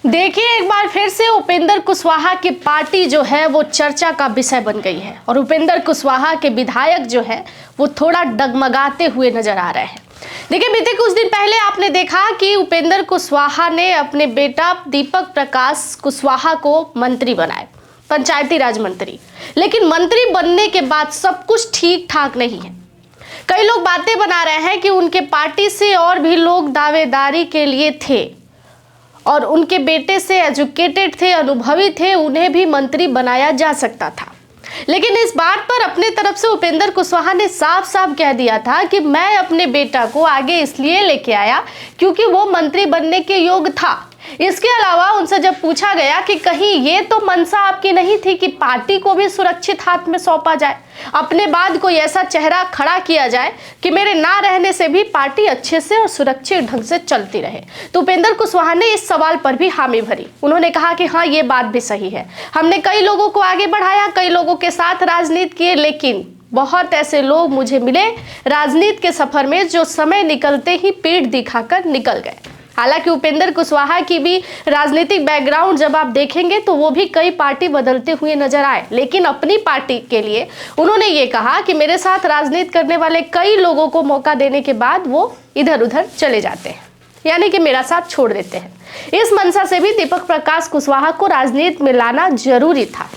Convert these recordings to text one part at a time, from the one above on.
देखिए, एक बार फिर से उपेंद्र कुशवाहा की पार्टी जो है वो चर्चा का विषय बन गई है और उपेंद्र कुशवाहा के विधायक जो है वो थोड़ा डगमगाते हुए नजर आ रहे हैं। देखिए, बीते कुछ दिन पहले आपने देखा कि उपेंद्र कुशवाहा ने अपने बेटा दीपक प्रकाश कुशवाहा को मंत्री बनाए, पंचायती राज मंत्री। लेकिन मंत्री बनने के बाद सब कुछ ठीक ठाक नहीं है। कई लोग बातें बना रहे हैं कि उनके पार्टी से और भी लोग दावेदारी के लिए थे और उनके बेटे से एजुकेटेड थे, अनुभवी थे, उन्हें भी मंत्री बनाया जा सकता था। लेकिन इस बात पर अपने तरफ से उपेंद्र कुशवाहा ने साफ साफ कह दिया था कि मैं अपने बेटा को आगे इसलिए लेके आया क्योंकि वो मंत्री बनने के योग्य था। इसके अलावा उनसे जब पूछा गया कि कहीं ये तो मंशा आपकी नहीं थी कि पार्टी को भी सुरक्षित हाथ में सौंपा जाए, अपने बाद कोई ऐसा चेहरा खड़ा किया जाए कि मेरे ना रहने से भी पार्टी अच्छे से और सुरक्षित ढंग से चलती रहे, तो उपेंद्र कुशवाहा ने इस सवाल पर भी हामी भरी। उन्होंने कहा कि हाँ, ये बात भी सही है, हमने कई लोगों को आगे बढ़ाया, कई लोगों के साथ राजनीति किए, लेकिन बहुत ऐसे लोग मुझे मिले राजनीति के सफर में जो समय निकलते ही पीठ दिखाकर निकल गए। हालांकि उपेंद्र कुशवाहा की भी राजनीतिक बैकग्राउंड जब आप देखेंगे तो वो भी कई पार्टी बदलते हुए नजर आए, लेकिन अपनी पार्टी के लिए उन्होंने ये कहा कि मेरे साथ राजनीति करने वाले कई लोगों को मौका देने के बाद वो इधर उधर चले जाते हैं, यानी कि मेरा साथ छोड़ देते हैं। इस मंशा से भी दीपक प्रकाश कुशवाहा को राजनीति में लाना जरूरी था।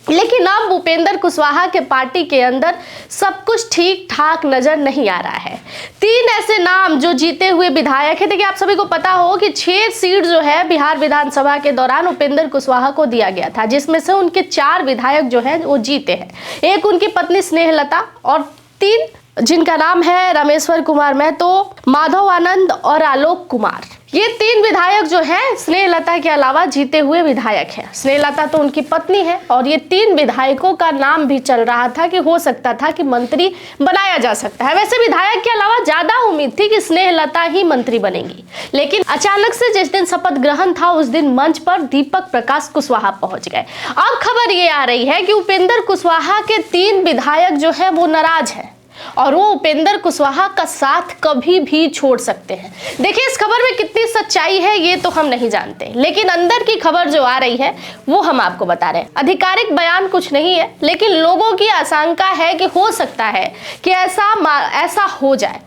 लेकिन अब उपेंद्र कुशवाहा के पार्टी के अंदर सब कुछ ठीक ठाक नजर नहीं आ रहा है। 3 ऐसे नाम जो जीते हुए विधायक है, देखिए आप सभी को पता हो कि 6 सीट जो है बिहार विधानसभा के दौरान उपेंद्र कुशवाहा को दिया गया था, जिसमें से उनके 4 विधायक जो हैं वो जीते हैं। एक उनकी पत्नी स्नेहलता और 3 जिनका नाम है रामेश्वर कुमार महतो, माधव आनंद और आलोक कुमार। ये 3 विधायक जो हैं स्नेहलता के अलावा जीते हुए विधायक हैं। स्नेहलता तो उनकी पत्नी है और ये 3 विधायकों का नाम भी चल रहा था कि हो सकता था कि मंत्री बनाया जा सकता है। वैसे विधायक के अलावा ज्यादा उम्मीद थी कि स्नेहलता ही मंत्री बनेंगी, लेकिन अचानक से जिस दिन शपथ ग्रहण था उस दिन मंच पर दीपक प्रकाश कुशवाहा पहुंच गए। अब खबर ये आ रही है कि उपेंद्र कुशवाहा के 3 विधायक जो है वो नाराज है और वो उपेंद्र कुशवाहा का साथ कभी भी छोड़ सकते हैं। देखिए, इस खबर में कितनी सच्चाई है ये तो हम नहीं जानते, लेकिन अंदर की खबर जो आ रही है वो हम आपको बता रहे हैं। आधिकारिक बयान कुछ नहीं है, लेकिन लोगों की आशंका है कि हो सकता है कि ऐसा हो जाए।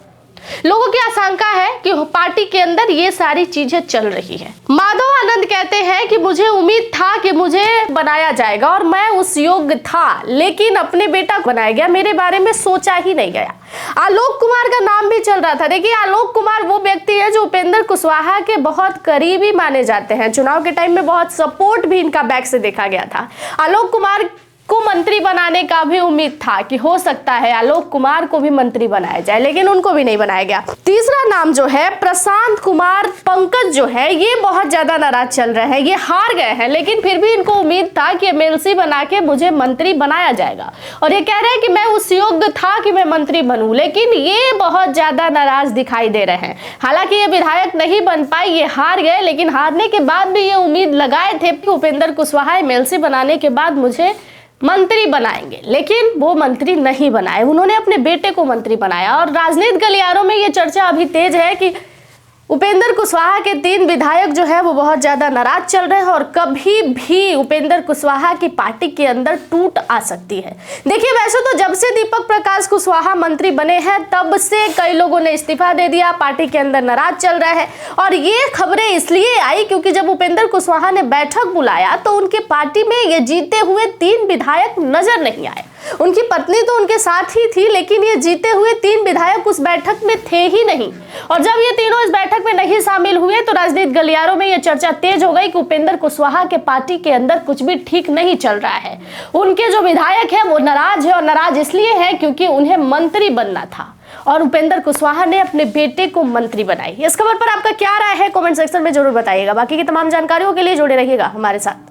लोगों की आशंका है कि पार्टी के अंदर ये सारी चीजें चल रही है। माधव आनंद कहते हैं कि मुझे उम्मीद था कि मुझे बनाया जाएगा और मैं उस योग्य था, लेकिन अपने बेटा को बनाया गया, मेरे बारे में सोचा ही नहीं गया। आलोक कुमार का नाम भी चल रहा था। देखिए, आलोक कुमार वो व्यक्ति है जो उपेंद्र कुशवाहा के बहुत करीबी माने जाते हैं। चुनाव के टाइम में बहुत सपोर्ट भी इनका बैक से देखा गया था। आलोक कुमार को मंत्री बनाने का भी उम्मीद था कि हो सकता है आलोक कुमार को भी मंत्री बनाया जाए, लेकिन उनको भी नहीं बनाया गया। तीसरा नाम जो है प्रशांत कुमार पंकज जो है, ये बहुत ज्यादा नाराज चल रहे हैं, ये हार गए हैं, लेकिन फिर भी इनको उम्मीद था कि एमएलसी बना के मुझे मंत्री बनाया जाएगा और ये कह रहे हैं कि मैं उस योग्य था कि मैं मंत्री बनूं, लेकिन ये बहुत ज्यादा नाराज दिखाई दे रहे हैं। हालांकि ये विधायक नहीं बन पाए, ये हार गए, लेकिन हारने के बाद भी ये उम्मीद लगाए थे कि उपेंद्र कुशवाहा एमएलसी बनाने के बाद मुझे मंत्री बनाएंगे, लेकिन वो मंत्री नहीं बनाए, उन्होंने अपने बेटे को मंत्री बनाया। और राजनीतिक गलियारों में ये चर्चा अभी तेज है कि उपेंद्र कुशवाहा के 3 विधायक जो है वो बहुत ज्यादा नाराज चल रहे हैं और कभी भी उपेंद्र कुशवाहा की पार्टी के अंदर टूट आ सकती है। देखिए, वैसे तो जब से दीपक प्रकाश कुशवाहा मंत्री बने हैं तब से कई लोगों ने इस्तीफा दे दिया, पार्टी के अंदर नाराज चल रहा है। और ये खबरें इसलिए आई क्योंकि जब उपेंद्र कुशवाहा ने बैठक बुलाया तो उनके पार्टी में ये जीते हुए 3 विधायक नजर नहीं आए। उनकी पत्नी तो उनके साथ ही थी, लेकिन ये जीते हुए 3 विधायक उस बैठक में थे ही नहीं। और जब ये तीनों इस बैठक में नहीं शामिल हुए तो राजनीतिक गलियारों में ये चर्चा तेज हो गई कि उपेंद्र कुशवाहा के पार्टी के अंदर कुछ भी ठीक नहीं चल रहा है। उनके जो विधायक है वो नाराज है और नाराज इसलिए है क्योंकि उन्हें मंत्री बनना था और उपेंद्र कुशवाहा ने अपने बेटे को मंत्री बनाई। इस खबर पर आपका क्या राय है कमेंट सेक्शन में जरूर बताइएगा। बाकी की तमाम जानकारियों के लिए जुड़े रहिएगा हमारे साथ।